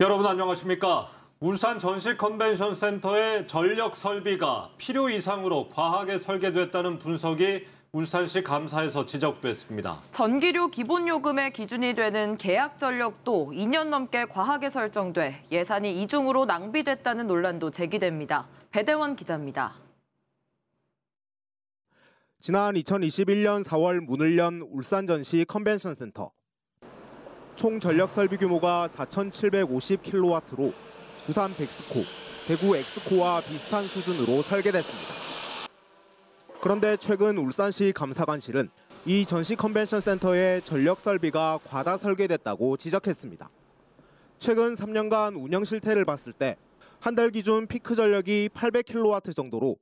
여러분 안녕하십니까? 울산 전시 컨벤션 센터의 전력 설비가 필요 이상으로 과하게 설계됐다는 분석이 울산시 감사에서 지적됐습니다. 전기료 기본요금의 기준이 되는 계약 전력도 2년 넘게 과하게 설정돼 예산이 이중으로 낭비됐다는 논란도 제기됩니다. 배대원 기자입니다. 지난 2021년 4월 문을 연 울산 전시 컨벤션 센터. 총 전력 설비 규모가 4,750kW로 부산 백스코, 대구 엑스코와 비슷한 수준으로 설계됐습니다. 그런데 최근 울산시 감사관실은 이 전시 컨벤션 센터의 전력 설비가 과다 설계됐다고 지적했습니다. 최근 3년간 운영 실태를 봤을 때 한 달 기준 피크 전력이 800kW 정도로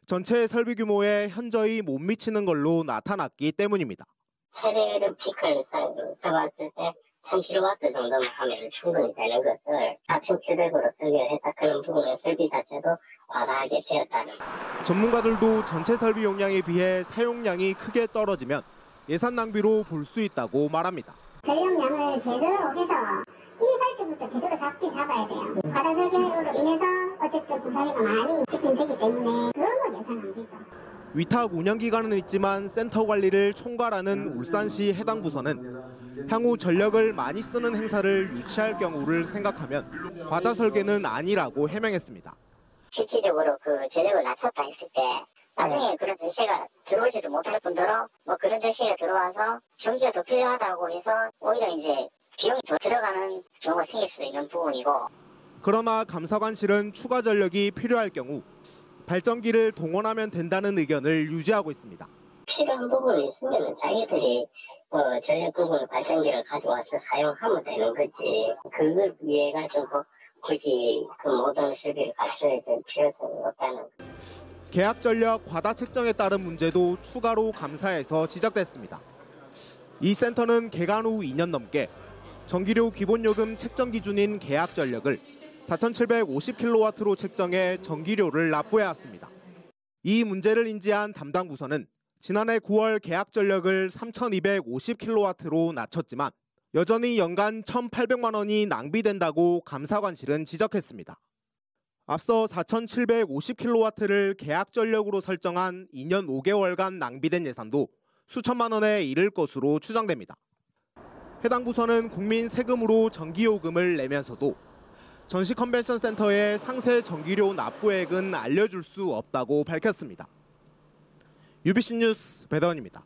전체 설비 규모에 현저히 못 미치는 걸로 나타났기 때문입니다. 최대로 피크를 써봤을 때 1000kW 정도만 하면 충분히 되는 것을 4700으로 설계를 했다. 그런 부분의 설비 자체도 과다하게 되었다는. 전문가들도 전체 설비 용량에 비해 사용량이 크게 떨어지면 예산 낭비로 볼 수 있다고 말합니다. 전력량을 제대로 해서 인입할 때부터 제대로 잡긴 잡아야 돼요. 과다 설계로 인해서 어쨌든 공사비가 많이 집행되기 때문에 그런 건 예산 낭비죠. 위탁 운영 기간은 있지만 센터 관리를 총괄하는 울산시 해당 부서는 향후 전력을 많이 쓰는 행사를 유치할 경우를 생각하면 과다 설계는 아니라고 해명했습니다. 실질적으로 그 전력을 낮췄다 했을 때 나중에 그런 전시가 들어오지도 못할 뿐더러 그런 전시가 들어와서 전기가 더 필요하다고 해서 오히려 이제 비용이 더 들어가는 경우가 생길 수도 있는 부분이고. 그러나 감사관실은 추가 전력이 필요할 경우 발전기를 동원하면 된다는 의견을 유지하고 있습니다. 필요한 부분이 있으면 자기들이 전력 부분 발전기를 가져와서 사용하면 되는 거지. 그걸 위해 가지고 굳이 그 모든 설비를 갖춰야 될 필요성이 없다는. 계약 전력 과다 책정에 따른 문제도 추가로 감사에서 지적됐습니다. 이 센터는 개관 후 2년 넘게 전기료 기본요금 책정 기준인 계약 전력을 4,750kW로 책정해 전기료를 납부해왔습니다. 이 문제를 인지한 담당 부서는 지난해 9월 계약 전력을 3,250kW로 낮췄지만 여전히 연간 1,800만 원이 낭비된다고 감사관실은 지적했습니다. 앞서 4,750kW를 계약 전력으로 설정한 2년 5개월간 낭비된 예산도 수천만 원에 이를 것으로 추정됩니다. 해당 부서는 국민 세금으로 전기요금을 내면서도 전시 컨벤션 센터의 상세 전기료 납부액은 알려줄 수 없다고 밝혔습니다. UBC 뉴스 배대원입니다.